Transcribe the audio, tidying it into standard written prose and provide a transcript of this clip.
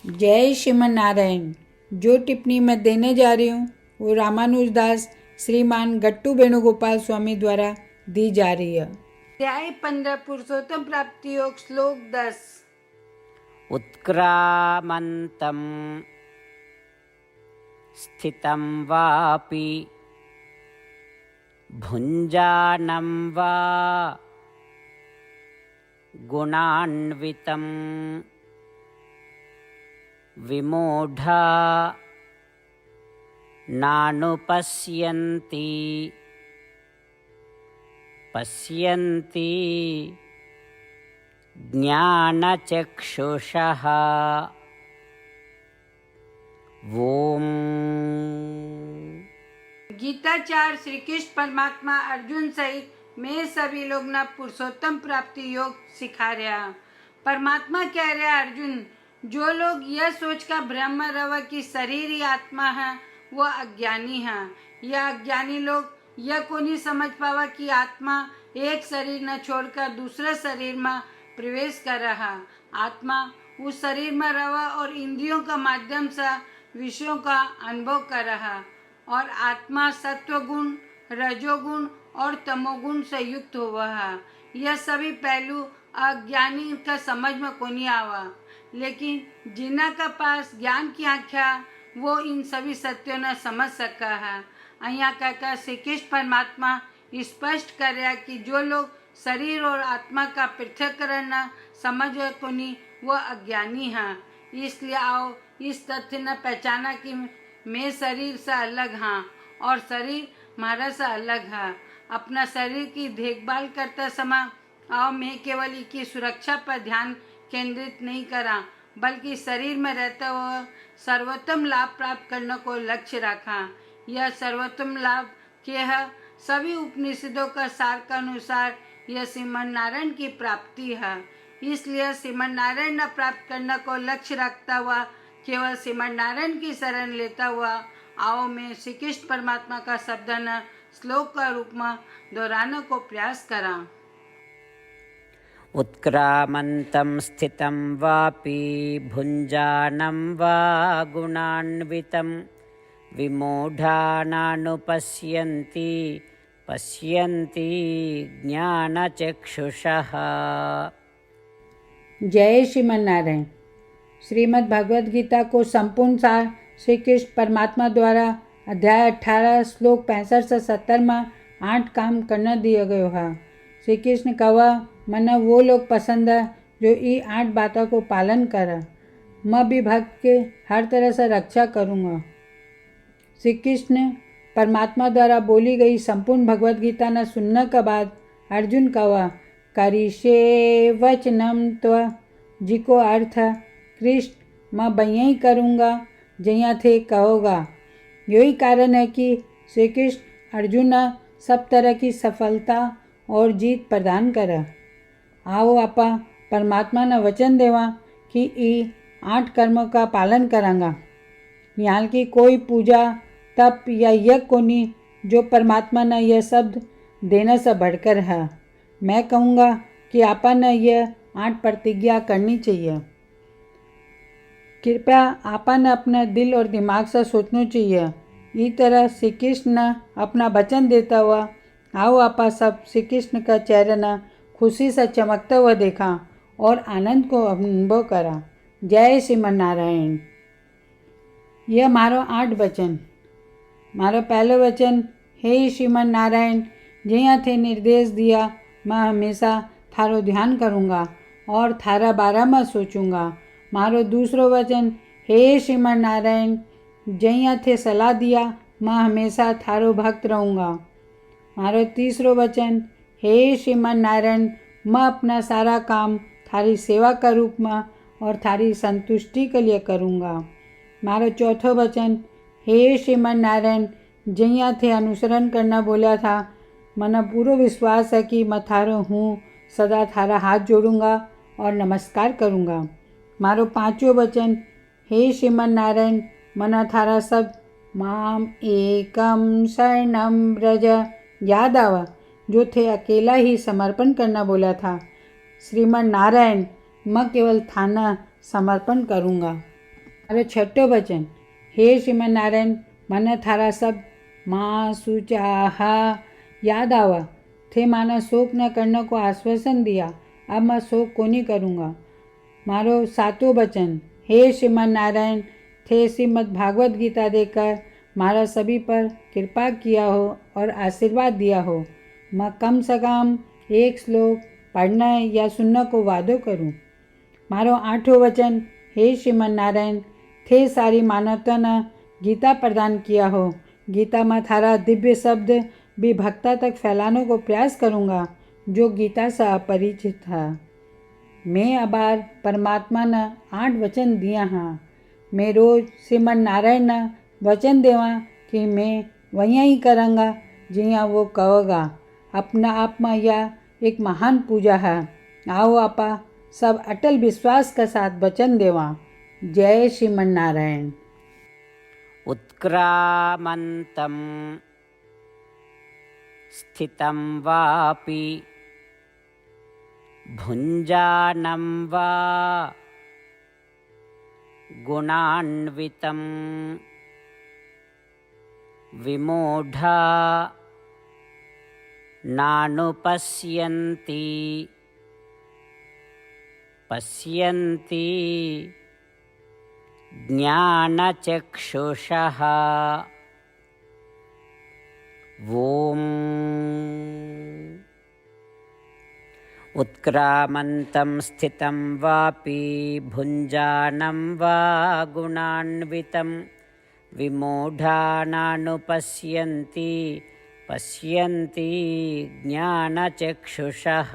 जय श्रीमन नारायण। जो टिप्पणी मैं देने जा रही हूँ वो रामानुजदास श्रीमान गट्टू वेणुगोपाल स्वामी द्वारा दी जा रही है। अध्याय 15 पुरुषोत्तम प्राप्ति योग श्लोक 10। उत्क्रामन्तं स्थितं वापि भुञ्जानं वा गुणान्वितं विमूढा नानुपश्यन्ति पश्यन्ति ज्ञानचक्षुषः। ओम। गीताचार्य श्री कृष्ण परमात्मा अर्जुन सहित मैं सभी लोग न पुरुषोत्तम प्राप्ति योग सिखा रहा। परमात्मा कह रहा अर्जुन, जो लोग यह सोचकर भ्रम में रह कि शरीर ही आत्मा है वह अज्ञानी है। यह अज्ञानी लोग यह को नहीं समझ पावा कि आत्मा एक शरीर न छोड़कर दूसरे शरीर में प्रवेश कर रहा। आत्मा उस शरीर में रहा और इंद्रियों का माध्यम से विषयों का अनुभव कर रहा और आत्मा सत्वगुण, रजोगुण और तमोगुण से युक्त हुआ है। यह सभी पहलू अज्ञानी का समझ में को नहीं आवा, लेकिन जिन्ना का पास ज्ञान की आँखा वो इन सभी सत्यों ने समझ सका है। यहाँ कहकर श्री कृष्ण परमात्मा स्पष्ट कर रहा कि जो लोग शरीर और आत्मा का पृथक्करण न समझ को नहीं वह अज्ञानी हैं। इसलिए आओ इस तथ्य न पहचाना कि मैं शरीर से अलग हाँ और शरीर हमारा से अलग है। अपना शरीर की देखभाल करते समय आओ मैं केवल इसकी सुरक्षा पर ध्यान केंद्रित नहीं करा, बल्कि शरीर में रहते हुए सर्वोत्तम लाभ प्राप्त करने को लक्ष्य रखा। यह सर्वोत्तम लाभ के है सभी उपनिषदों का सार के अनुसार यह श्रीमन नारायण की प्राप्ति है। इसलिए श्रीमन नारायण न प्राप्त करने को लक्ष्य रखता हुआ केवल श्रीमन नारायण की शरण लेता हुआ आओ मैं श्री कृष्ण परमात्मा का शब्द न श्लोक का रूप में दोहराने को प्रयास करा। उत्क्रामन्तं स्थितं वापि भुञ्जानं वा गुणान्वितं विमूढा नानुपश्यन्ति पश्यन्ति ज्ञानचक्षुषः। जय श्रीमन नारायण। श्रीमद् भगवद गीता को संपूर्ण सार श्री कृष्ण परमात्मा द्वारा अध्याय 18 श्लोक 65 से 70 में 8 काम करना दिया गया है। श्री कृष्ण कहा मना वो लोग पसंद है जो ये 8 बातों को पालन करे। मैं भी भक्त के हर तरह से रक्षा करूँगा। श्री कृष्ण परमात्मा द्वारा बोली गई संपूर्ण भगवद गीता न सुनने के बाद अर्जुन कहा करिष्ये वचनम त्व, जिको अर्थ कृष्ण मैं बइया ही करूँगा जैया थे कहोगा। यही कारण है कि श्री कृष्ण अर्जुन सब तरह की सफलता और जीत प्रदान करे। आओ आपा परमात्मा ने वचन देवा कि ये 8 कर्मों का पालन करांगा। यहाँ की कोई पूजा तप या यज्ञ को नहीं जो परमात्मा ने यह शब्द देने से बढ़कर है। मैं कहूँगा कि आपा ने यह 8 प्रतिज्ञा करनी चाहिए। कृपया आपा ने अपने दिल और दिमाग से सोचना चाहिए। इस तरह श्री कृष्ण ने अपना वचन देता हुआ आओ आपा सब श्री कृष्ण का चेहरा न खुशी से चमकता हुआ देखा और आनंद को अनुभव करा। जय श्रीमन नारायण। यह मारो 8 वचन। मारो पहलो वचन, हे श्रीमन नारायण, जैया थे निर्देश दिया मैं हमेशा थारो ध्यान करूँगा और थारा बारे में सोचूंगा। मारो दूसरो वचन, हे श्रीमन नारायण, जैया थे सलाह दिया मैं हमेशा थारो भक्त रहूँगा। मारो तीसरो वचन, हे श्रीमन नारायण, मैं अपना सारा काम थारी सेवा का रूप में और थारी संतुष्टि के लिए करूँगा। मारो चौथो वचन, हे श्रीमन नारायण, जैया थे अनुसरण करना बोला था मना पूरा विश्वास है कि मैं थारो हूँ, सदा थारा हाथ जोड़ूंगा और नमस्कार करूँगा। मारो पांचों वचन, हे श्रीमन नारायण, मना थारा सब माम एकम शरणम ब्रज याद आवा जो थे अकेला ही समर्पण करना बोला था। श्रीमन नारायण, मैं केवल थाना समर्पण करूँगा। મારો છઠ્ઠો વચન, હે શ્રીમન નારાયણ, મને થારા શબ્દ माँ सुचाहा याद आवा थे, माना शोक न करने को आश्वासन दिया, अब मैं शोक को नहीं करूँगा। मारो सातों वचन, हे श्रीमन नारायण, थे श्रीमद् भागवत गीता देकर मारा सभी पर कृपा किया हो और आशीर्वाद दिया हो। मैं कम से कम एक श्लोक पढ़ना या सुनने को वादो करूँ। मारो आठों वचन, हे श्रीमन नारायण, थे सारी मानवता ने गीता प्रदान किया हो, गीता में थारा दिव्य शब्द भी भक्ता तक फैलाने को प्रयास करूँगा जो गीता से अपरिचित था। मैं अबार परमात्मा ने 8 वचन दिया हाँ। मैं रोज श्रीमन नारायण ने वचन देवा कि मैं वहीं ही करूँगा जिया वो कहोगा। अपना आप में यह एक महान पूजा है। आओ आपा सब अटल विश्वास के साथ वचन देवा। जय श्रीमन नारायण। उत्क्रामन्तं स्थितं वापि भुञ्जानं वा गुणान्वितं विमूढा नानुपश्यन्ति पश्यन्ति ज्ञानचक्षुषः। ॐ उत्क्रामन्तं स्थितं वापि भुञ्जानं वा गुणान्वितं विमूढानानुपश्यन्ति पश्यन्ति ज्ञानचक्षुषः।